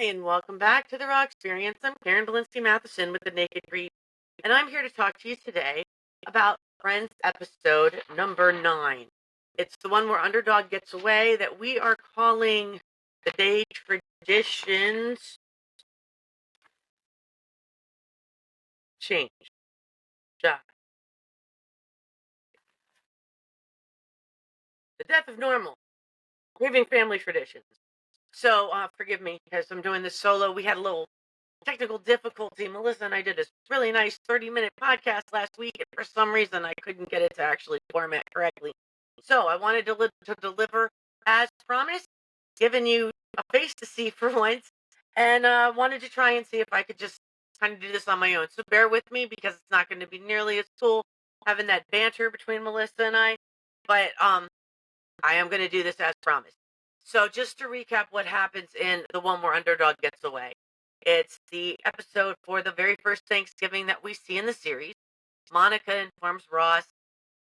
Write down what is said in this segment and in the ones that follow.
Hi, and welcome back to the Raw Experience. I'm Karen Belinsky Matheson with the Naked Read, and I'm here to talk to you today about Friends episode number 9. It's the one where Underdog gets away that we are calling the day traditions change. Die. The death of normal. Grieving family traditions. So, forgive me because I'm doing this solo. We had a little technical difficulty. Melissa and I did this really nice 30-minute podcast last week, and for some reason, I couldn't get it to actually format correctly. So I wanted to deliver as promised, giving you a face to see for once, and wanted to try and see if I could just kind of do this on my own. So bear with me because it's not going to be nearly as cool having that banter between Melissa and I, but I am going to do this as promised. So just to recap what happens in the one where Underdog gets away. It's the episode for the very first Thanksgiving that we see in the series. Monica informs Ross,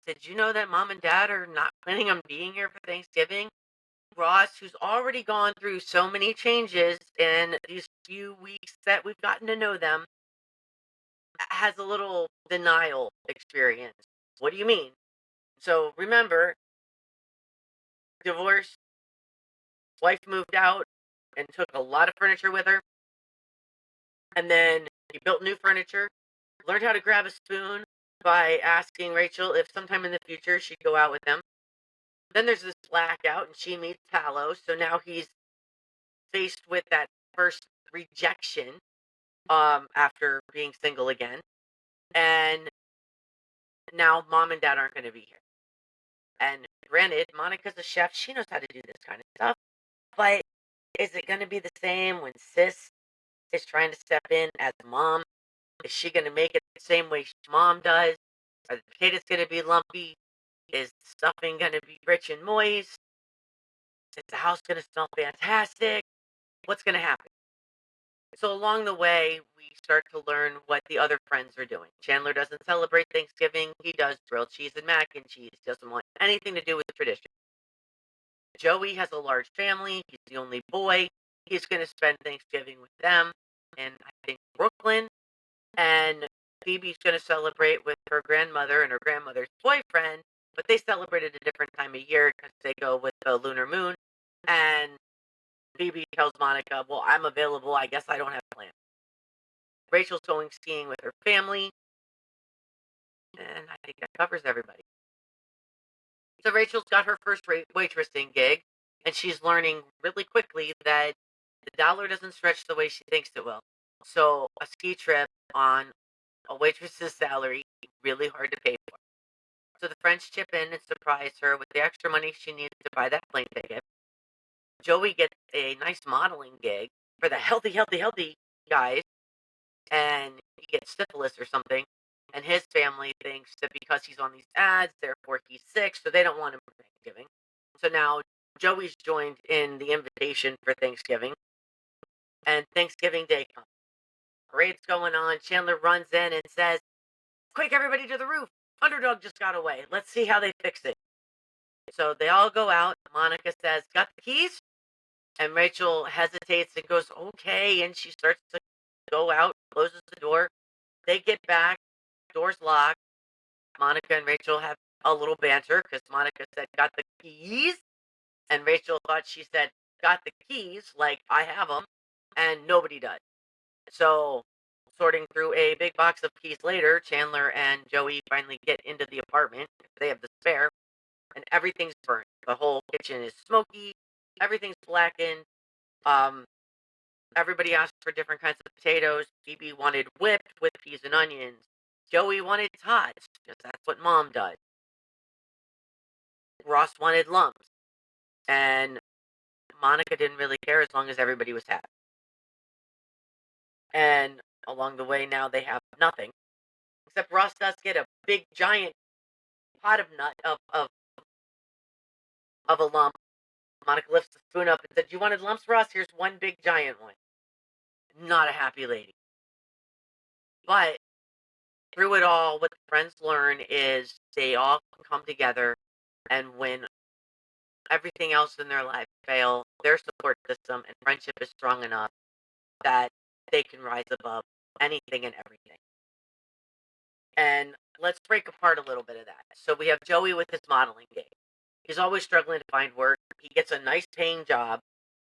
did you know that mom and dad are not planning on being here for Thanksgiving? Ross, who's already gone through so many changes in these few weeks that we've gotten to know them, has a little denial experience. What do you mean? So remember, divorce, wife moved out and took a lot of furniture with her. And then he built new furniture, learned how to grab a spoon by asking Rachel if sometime in the future she'd go out with them. Then there's this blackout and she meets Talos. So now he's faced with that first rejection after being single again. And now mom and dad aren't going to be here. And granted, Monica's a chef. She knows how to do this kind of stuff. But is it going to be the same when sis is trying to step in as mom? Is she going to make it the same way mom does? Are the potatoes going to be lumpy? Is the stuffing going to be rich and moist? Is the house going to smell fantastic? What's going to happen? So along the way, we start to learn what the other friends are doing. Chandler doesn't celebrate Thanksgiving. He does grilled cheese and mac and cheese. Doesn't want anything to do with tradition. Joey has a large family. He's the only boy. He's going to spend Thanksgiving with them in, I think, Brooklyn. And Phoebe's going to celebrate with her grandmother and her grandmother's boyfriend, but they celebrate at a different time of year because they go with the lunar moon. And Phoebe tells Monica, well, I'm available. I guess I don't have plans. Rachel's going skiing with her family. And I think that covers everybody. So Rachel's got her first waitressing gig, and she's learning really quickly that the dollar doesn't stretch the way she thinks it will. So a ski trip on a waitress's salary is really hard to pay for. So the friends chip in and surprise her with the extra money she needs to buy that plane ticket. Joey gets a nice modeling gig for the healthy guys, and he gets syphilis or something. And his family thinks that because he's on these ads, therefore he's sick, so they don't want him for Thanksgiving. So now Joey's joined in the invitation for Thanksgiving, and Thanksgiving Day comes. Parade's going on. Chandler runs in and says, quick, everybody to the roof. Underdog just got away. Let's see how they fix it. So they all go out. Monica says, got the keys? And Rachel hesitates and goes, okay. And she starts to go out, closes the door. They get back. Door's locked. Monica and Rachel have a little banter because Monica said, got the keys? And Rachel thought she said, got the keys, like I have them, and nobody does. So sorting through a big box of keys later, Chandler and Joey finally get into the apartment. They have the spare, and everything's burnt. The whole kitchen is smoky. Everything's blackened. Everybody asked for different kinds of potatoes. Phoebe wanted whipped with peas and onions. Joey wanted tots, because that's what mom does. Ross wanted lumps. And Monica didn't really care as long as everybody was happy. And along the way now they have nothing. Except Ross does get a big giant pot of nut of a lump. Monica lifts the spoon up and said, you wanted lumps, Ross? Here's one big giant one. Not a happy lady. But through it all, what the friends learn is they all can come together, and when everything else in their life fail, their support system and friendship is strong enough that they can rise above anything and everything. And let's break apart a little bit of that. So we have Joey with his modeling gig. He's always struggling to find work. He gets a nice paying job.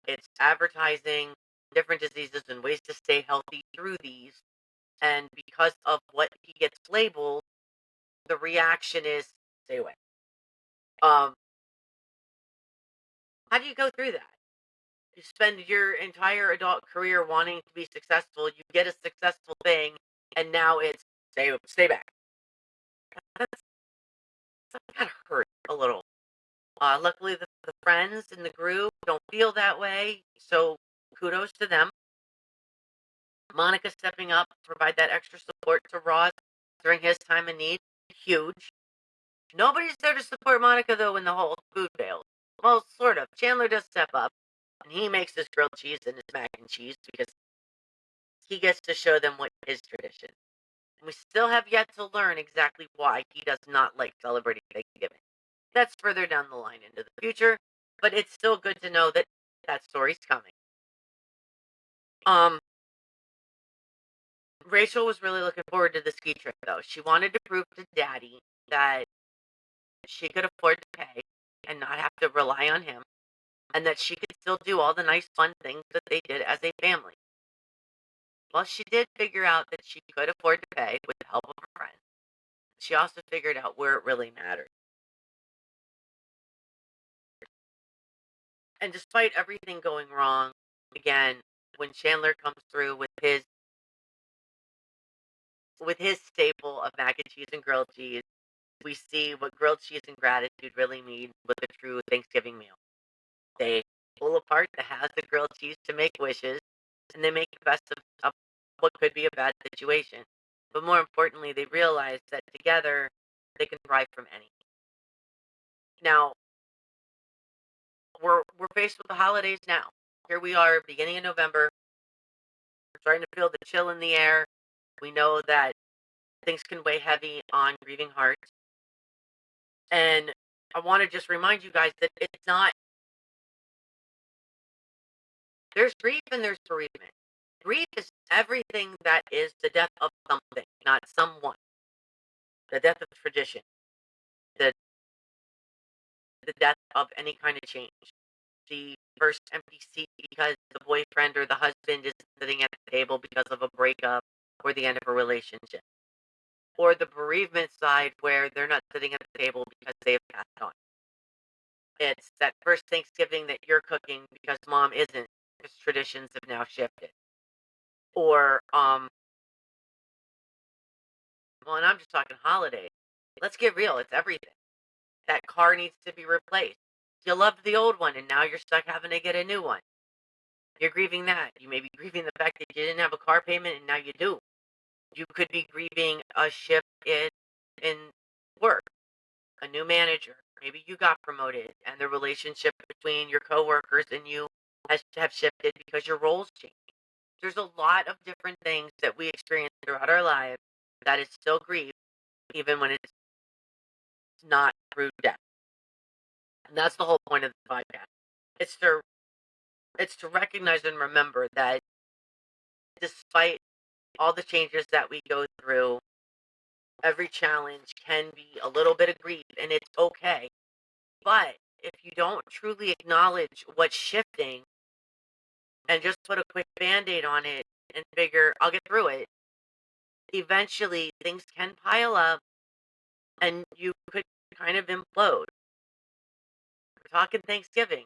It's advertising different diseases and ways to stay healthy through these. And because of what he gets labeled, the reaction is stay away. Um, how do you go through that? You spend your entire adult career wanting to be successful. You get a successful thing, and now it's stay back. That's that hurt a little. Luckily, the friends in the group don't feel that way, so kudos to them. Monica stepping up to provide that extra support to Ross during his time of need, huge. Nobody's there to support Monica though when the whole food fails. Well, sort of. Chandler does step up, and he makes his grilled cheese and his mac and cheese because he gets to show them what his tradition. And we still have yet to learn exactly why he does not like celebrating Thanksgiving. That's further down the line into the future, but it's still good to know that that story's coming. Um, Rachel was really looking forward to the ski trip, though. She wanted to prove to Daddy that she could afford to pay and not have to rely on him, and that she could still do all the nice, fun things that they did as a family. Well, she did figure out that she could afford to pay with the help of a friend. She also figured out where it really mattered. And despite everything going wrong, again, when Chandler comes through with his staple of mac and cheese and grilled cheese, we see what grilled cheese and gratitude really mean with a true Thanksgiving meal. They pull apart the halves of grilled cheese to make wishes, and they make the best of what could be a bad situation. But more importantly, they realize that together they can thrive from anything. Now, we're faced with the holidays now. Here we are, beginning of November. We're starting to feel the chill in the air. We know that things can weigh heavy on grieving hearts. And I want to just remind you guys that it's not, there's grief and there's bereavement. Grief is everything that is the death of something, not someone. The death of tradition, the the death of any kind of change. The first empty seat because the boyfriend or the husband isn't sitting at the table because of a breakup or the end of a relationship. Or the bereavement side where they're not sitting at the table because they have passed on. It's that first Thanksgiving that you're cooking because mom isn't, because traditions have now shifted. Or, well, and I'm just talking holidays. Let's get real, it's everything. That car needs to be replaced. You loved the old one and now you're stuck having to get a new one. You're grieving that. You may be grieving the fact that you didn't have a car payment and now you do. You could be grieving a shift in work, a new manager. Maybe you got promoted and the relationship between your coworkers and you has have shifted because your roles changed. There's a lot of different things that we experience throughout our lives that is still grief, even when it's not through death. And that's the whole point of the podcast. It's to it's to recognize and remember that despite all the changes that we go through, every challenge can be a little bit of grief and it's okay. But if you don't truly acknowledge what's shifting and just put a quick band-aid on it and figure I'll get through it, eventually things can pile up and you could kind of implode. We're talking Thanksgiving.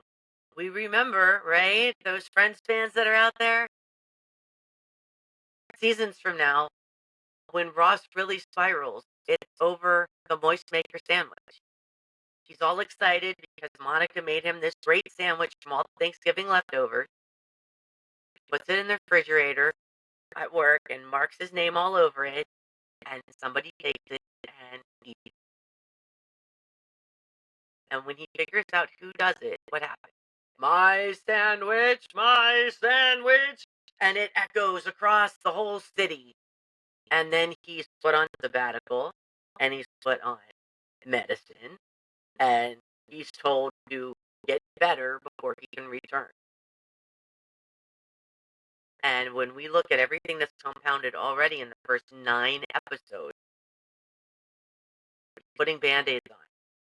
We remember, right? Those Friends fans that are out there, seasons from now, when Ross really spirals, it's over the moist maker sandwich. He's all excited because Monica made him this great sandwich from all the Thanksgiving leftovers, puts it in the refrigerator at work and marks his name all over it, and somebody takes it and eats it. And when he figures out who does it, what happens? My sandwich, my sandwich. And it echoes across the whole city. And then he's put on sabbatical and he's put on medicine and he's told to get better before he can return. And when we look at everything that's compounded already in the first 9 episodes, putting Band-Aids on.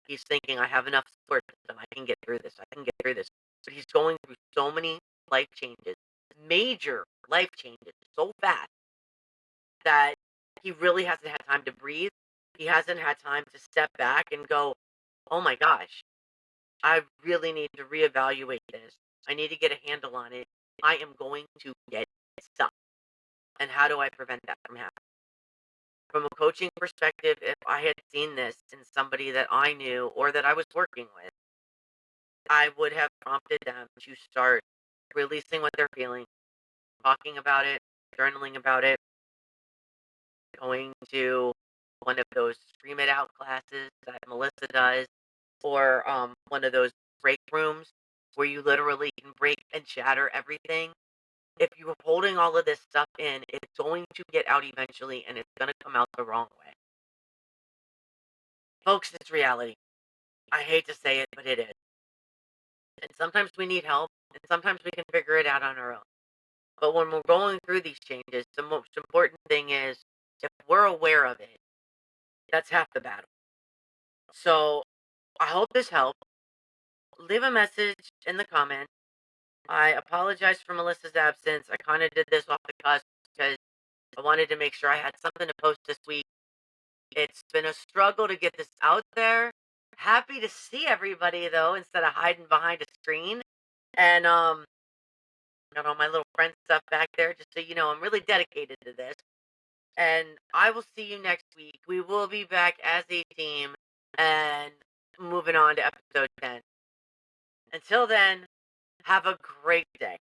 He's thinking, "I have enough support system. I can get through this. I can get through this." But he's going through so many life changes, major life changes so fast that he really hasn't had time to breathe. He hasn't had time to step back and go, "Oh my gosh, I really need to reevaluate this. I need to get a handle on it. I am going to get stuck. And how do I prevent that from happening?" From a coaching perspective, if I had seen this in somebody that I knew or that I was working with, I would have prompted them to start releasing what they're feeling, talking about it, journaling about it, going to one of those scream it out classes that Melissa does, or one of those break rooms where you literally can break and shatter everything. If you're holding all of this stuff in, it's going to get out eventually and it's going to come out the wrong way. Folks, it's reality. I hate to say it, but it is. And sometimes we need help, and sometimes we can figure it out on our own. But when we're going through these changes, the most important thing is if we're aware of it, that's half the battle. So I hope this helped. Leave a message in the comments. I apologize for Melissa's absence. I kind of did this off the cusp because I wanted to make sure I had something to post this week. It's been a struggle to get this out there. Happy to see everybody though, instead of hiding behind a screen. And got all my little friend stuff back there, just so you know, I'm really dedicated to this. And I will see you next week. We will be back as a team and moving on to episode 10. Until then, have a great day.